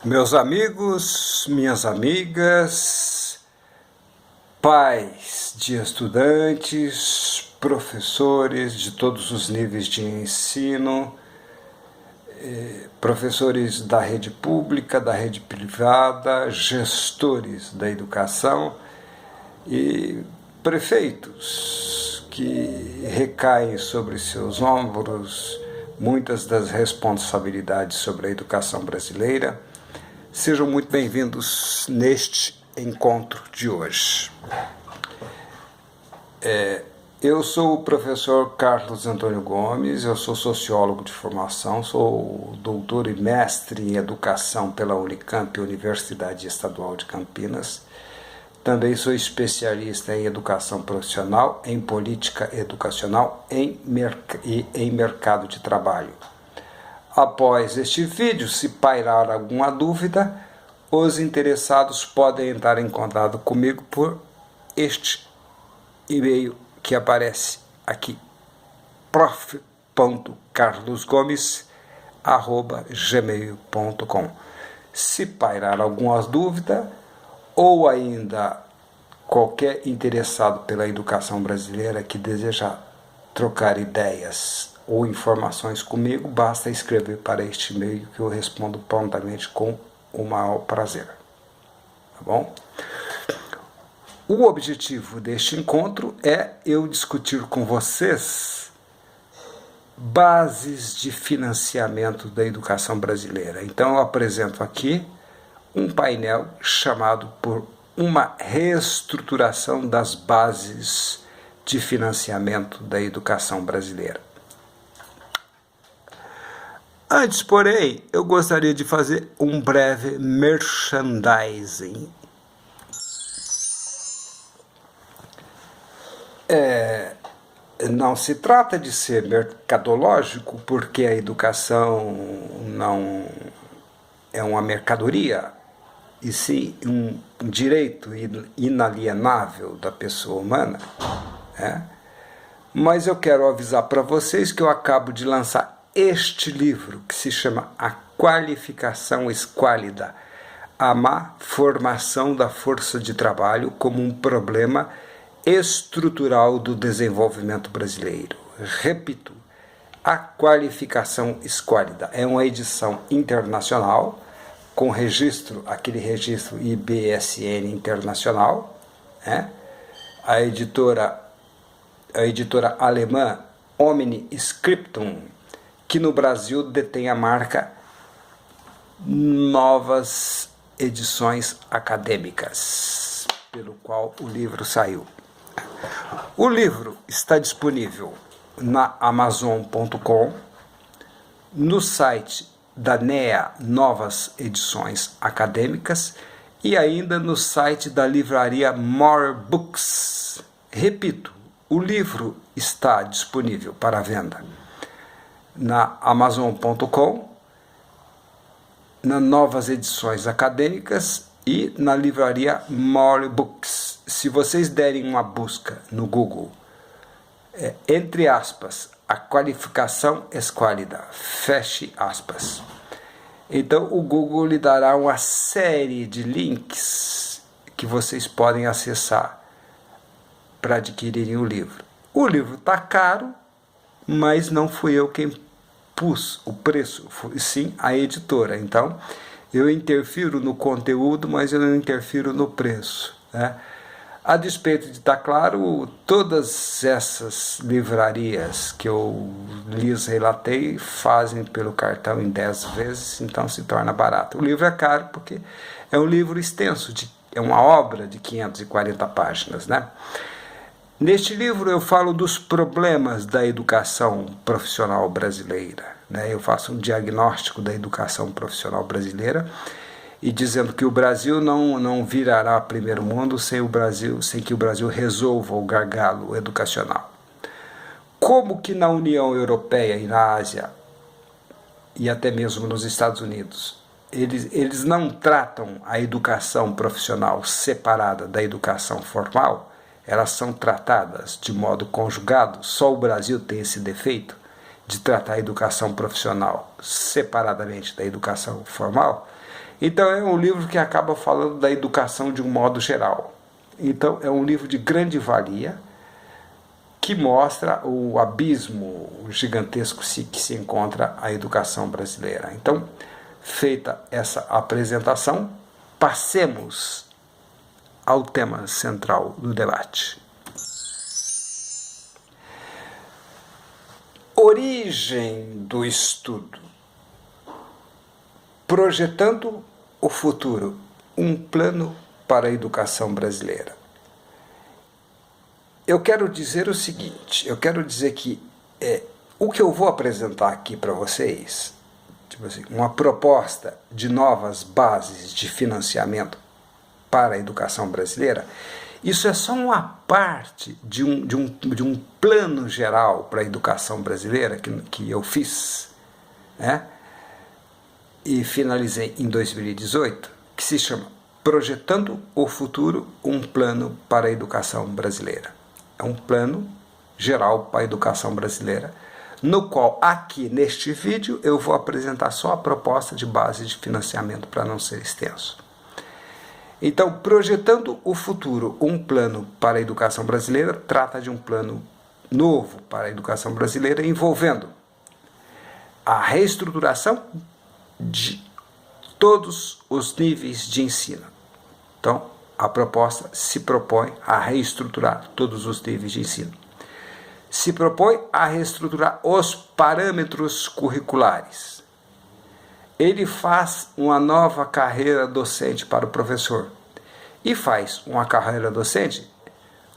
Meus amigos, minhas amigas, pais de estudantes, professores de todos os níveis de ensino, professores da rede pública, da rede privada, gestores da educação e prefeitos que recaem sobre seus ombros muitas das responsabilidades sobre a educação brasileira. Sejam muito bem-vindos neste encontro de hoje. Eu sou o professor Carlos Antônio Gomes, eu sou sociólogo de formação, sou doutor e mestre em educação pela Unicamp, Universidade Estadual de Campinas. Também sou especialista em educação profissional, em política educacional e em mercado de trabalho. Após este vídeo, se pairar alguma dúvida, os interessados podem entrar em contato comigo por este e-mail que aparece aqui, prof.carlosgomes@gmail.com. Se pairar alguma dúvida, ou ainda qualquer interessado pela educação brasileira que deseja trocar ideias ou informações comigo, basta escrever para este e-mail que eu respondo prontamente com o maior prazer. Tá bom? O objetivo deste encontro é eu discutir com vocês bases de financiamento da educação brasileira. Então eu apresento aqui um painel chamado por uma reestruturação das bases de financiamento da educação brasileira. Antes, porém, eu gostaria de fazer um breve merchandising. Não se trata de ser mercadológico, porque a educação não é uma mercadoria, e sim um direito inalienável da pessoa humana, né? Mas eu quero avisar para vocês que eu acabo de lançar este livro, que se chama A Qualificação Esquálida, a má formação da força de trabalho como um problema estrutural do desenvolvimento brasileiro. Repito, A Qualificação Esquálida é uma edição internacional, com registro, aquele registro IBSN internacional, né? A editora alemã Omni Scriptum, que no Brasil detém a marca Novas Edições Acadêmicas, pelo qual o livro saiu. O livro está disponível na Amazon.com, no site da NEA, Novas Edições Acadêmicas, e ainda no site da livraria More Books. Repito, o livro está disponível para venda na Amazon.com, na Novas Edições Acadêmicas e na livraria More Books. Se vocês derem uma busca no Google, entre aspas, a qualificação esquálida, feche aspas. Então o Google lhe dará uma série de links que vocês podem acessar para adquirirem o livro. O livro está caro, mas não fui eu quem pus o preço, sim a editora. Então eu interfiro no conteúdo, mas eu não interfiro no preço, né? A despeito de estar claro, todas essas livrarias que eu lhes relatei fazem pelo cartão em 10 vezes, então se torna barato. O livro é caro porque é um livro extenso, é uma obra de 540 páginas, né? Neste livro eu falo dos problemas da educação profissional brasileira, né? Eu faço um diagnóstico da educação profissional brasileira, e dizendo que o Brasil não virará primeiro mundo sem que o Brasil resolva o gargalo educacional. Como que na União Europeia e na Ásia, e até mesmo nos Estados Unidos, eles não tratam a educação profissional separada da educação formal, elas são tratadas de modo conjugado, só o Brasil tem esse defeito. de tratar a educação profissional separadamente da educação formal. Então é um livro que acaba falando da educação de um modo geral. Então é um livro de grande valia, que mostra o abismo gigantesco que se encontra a educação brasileira. Então, feita essa apresentação, passemos ao tema central do debate. Origem do estudo. Projetando o futuro, um plano para a educação brasileira. Eu quero dizer o seguinte, eu quero dizer que o que eu vou apresentar aqui para vocês, tipo assim, uma proposta de novas bases de financiamento para a educação brasileira, isso é só uma parte de um plano geral para a educação brasileira que eu fiz, né? E finalizei em 2018, que se chama Projetando o Futuro, um plano para a educação brasileira. É um plano geral para a educação brasileira, no qual aqui neste vídeo eu vou apresentar só a proposta de base de financiamento para não ser extenso. Então, Projetando o Futuro, um plano para a educação brasileira, trata de um plano novo para a educação brasileira envolvendo a reestruturação de todos os níveis de ensino. Então, a proposta se propõe a reestruturar todos os níveis de ensino. Se propõe a reestruturar os parâmetros curriculares. Ele faz uma nova carreira docente para o professor. E faz uma carreira docente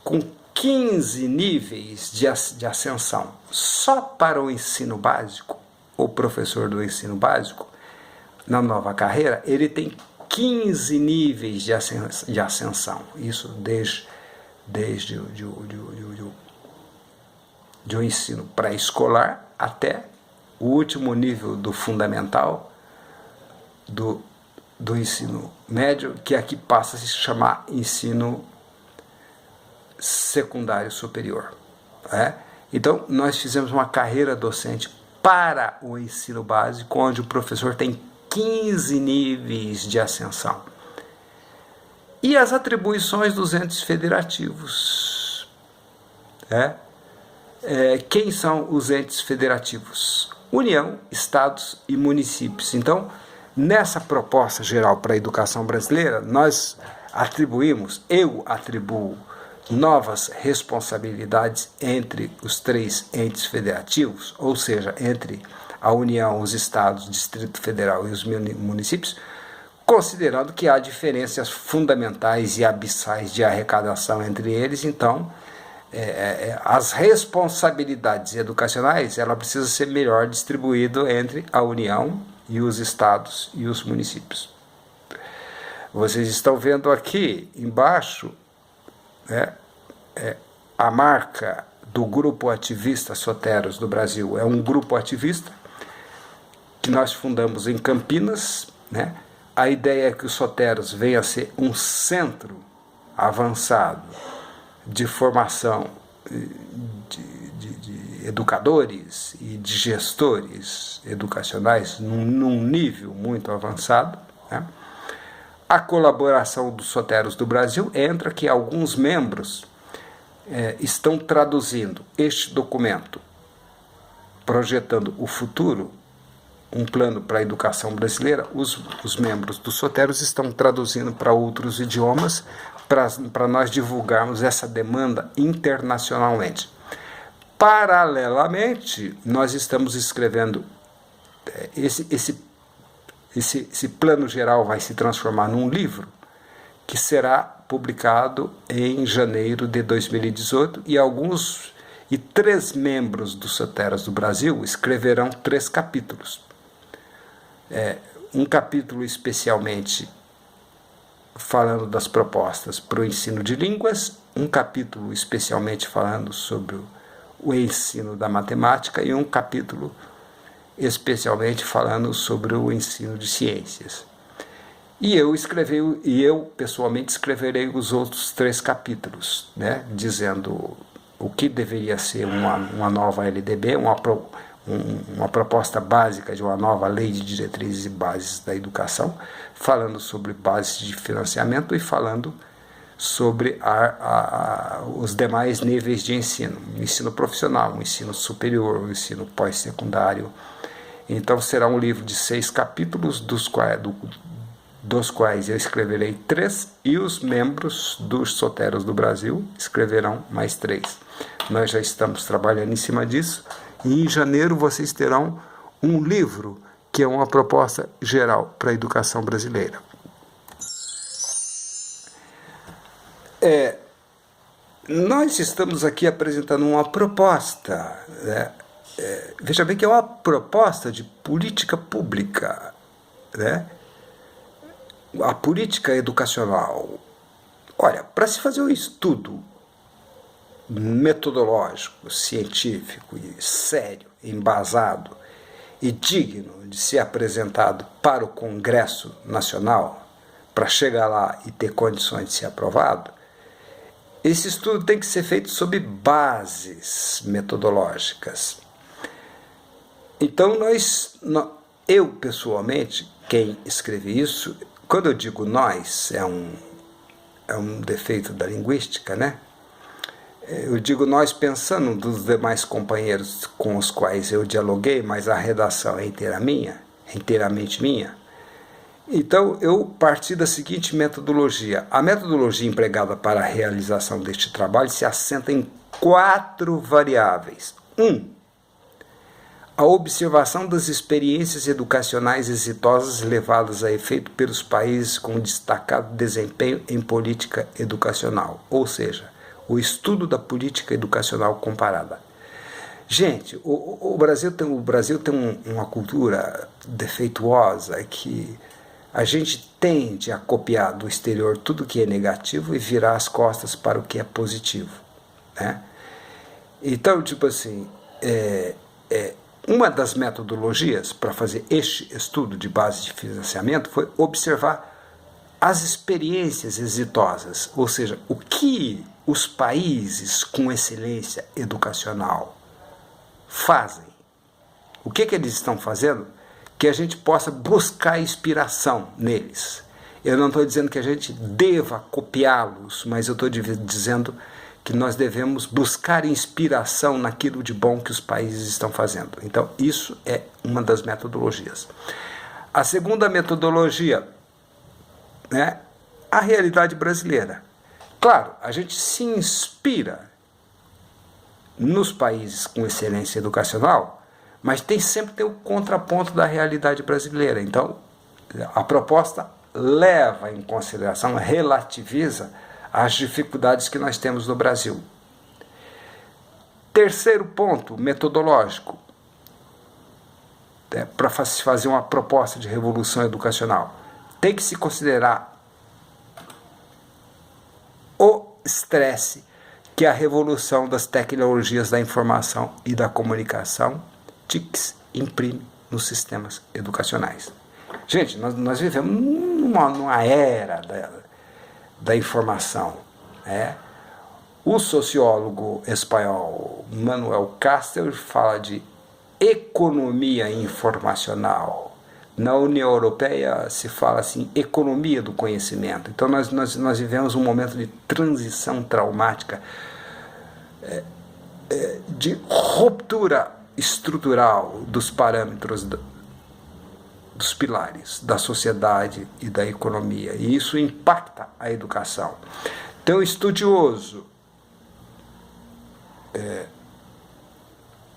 com 15 níveis de ascensão. Só para o ensino básico, o professor do ensino básico, na nova carreira, ele tem 15 níveis de ascensão. Isso desde o ensino pré-escolar até o último nível do fundamental do ensino médio, que aqui passa a se chamar ensino secundário superior. Então, nós fizemos uma carreira docente para o ensino básico, onde o professor tem 15 níveis de ascensão. E as atribuições dos entes federativos. Quem são os entes federativos? União, estados e municípios. Então, nessa proposta geral para a educação brasileira, eu atribuo novas responsabilidades entre os 3 entes federativos, ou seja, entre a União, os estados, o Distrito Federal e os municípios, considerando que há diferenças fundamentais e abissais de arrecadação entre eles. Então, as responsabilidades educacionais ela precisa ser melhor distribuída entre a União e os estados e os municípios. Vocês estão vendo aqui embaixo a marca do Grupo Ativista Soteros do Brasil. É um grupo ativista que nós fundamos em Campinas. A ideia é que o Soteros venha a ser um centro avançado de formação de educadores e de gestores educacionais num nível muito avançado. A colaboração dos Soteros do Brasil entra que alguns membros estão traduzindo este documento, Projetando o Futuro, um plano para a educação brasileira. Os membros do Soteros estão traduzindo para outros idiomas para nós divulgarmos essa demanda internacionalmente. Paralelamente, nós estamos escrevendo esse plano geral vai se transformar num livro que será publicado em janeiro de 2018 e 3 membros do Soteros do Brasil escreverão 3 capítulos. Um capítulo especialmente falando das propostas para o ensino de línguas, um capítulo especialmente falando sobre o ensino da matemática e um capítulo especialmente falando sobre o ensino de ciências. E eu pessoalmente escreverei os outros 3 capítulos, dizendo o que deveria ser uma nova LDB, uma proposta básica de uma nova lei de diretrizes e bases da educação, falando sobre bases de financiamento e falando sobre os demais níveis de ensino, o ensino profissional, o ensino superior, o ensino pós-secundário. Então será um livro de 6 capítulos, dos quais eu escreverei 3 e os membros dos Soteros do Brasil escreverão mais 3. Nós já estamos trabalhando em cima disso e em janeiro vocês terão um livro que é uma proposta geral para a educação brasileira. Nós estamos aqui apresentando uma proposta, né? Veja bem que é uma proposta de política pública, né? A política educacional. Olha, para se fazer um estudo metodológico, científico e sério, embasado e digno de ser apresentado para o Congresso Nacional, para chegar lá e ter condições de ser aprovado, esse estudo tem que ser feito sob bases metodológicas. Então, eu pessoalmente, quem escreve isso, quando eu digo nós, é um defeito da linguística, né? Eu digo nós pensando dos demais companheiros com os quais eu dialoguei, mas a redação é inteiramente minha. Então, eu parti da seguinte metodologia. A metodologia empregada para a realização deste trabalho se assenta em 4 variáveis. 1. A observação das experiências educacionais exitosas levadas a efeito pelos países com destacado desempenho em política educacional, ou seja, o estudo da política educacional comparada. Gente, o Brasil tem uma cultura defeituosa que a gente tende a copiar do exterior tudo que é negativo e virar as costas para o que é positivo, né? Então, tipo assim, uma das metodologias para fazer este estudo de base de financiamento foi observar as experiências exitosas, ou seja, o que os países com excelência educacional fazem, o que eles estão fazendo, que a gente possa buscar inspiração neles. Eu não estou dizendo que a gente deva copiá-los, mas eu estou dizendo que nós devemos buscar inspiração naquilo de bom que os países estão fazendo. Então, isso é uma das metodologias. A segunda metodologia, né, a realidade brasileira. Claro, a gente se inspira nos países com excelência educacional, mas sempre tem o contraponto da realidade brasileira. Então, a proposta leva em consideração, relativiza as dificuldades que nós temos no Brasil. Terceiro ponto metodológico, para se fazer uma proposta de revolução educacional, tem que se considerar o estresse que a revolução das tecnologias da informação e da comunicação, TICs, imprime nos sistemas educacionais. Gente, nós vivemos numa era da informação. O sociólogo espanhol Manuel Castells fala de economia informacional. Na União Europeia se fala assim, economia do conhecimento. Então nós vivemos um momento de transição traumática, de ruptura estrutural dos parâmetros, dos pilares da sociedade e da economia. E isso impacta a educação. Então, estudioso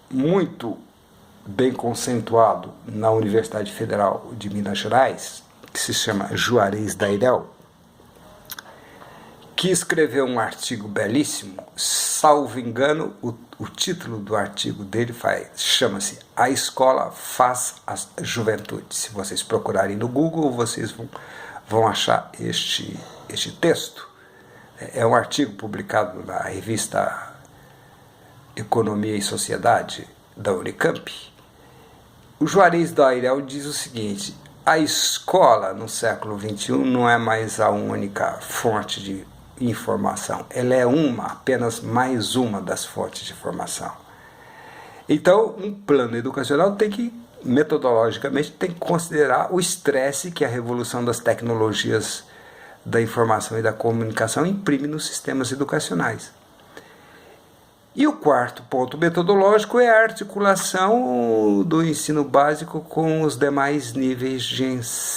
muito bem conceituado na Universidade Federal de Minas Gerais, que se chama Juarez Dairel, que escreveu um artigo belíssimo, salvo engano, o título do artigo dele chama-se A Escola Faz a Juventude. Se vocês procurarem no Google, vocês vão achar este texto. É um artigo publicado na revista Economia e Sociedade da Unicamp. O Juarez Dairel diz o seguinte: a escola no século XXI não é mais a única fonte de informação, ela é apenas mais uma das fontes de informação. Então, um plano educacional metodologicamente, tem que considerar o estresse que a revolução das tecnologias da informação e da comunicação imprime nos sistemas educacionais. E o quarto ponto metodológico é a articulação do ensino básico com os demais níveis de ensino.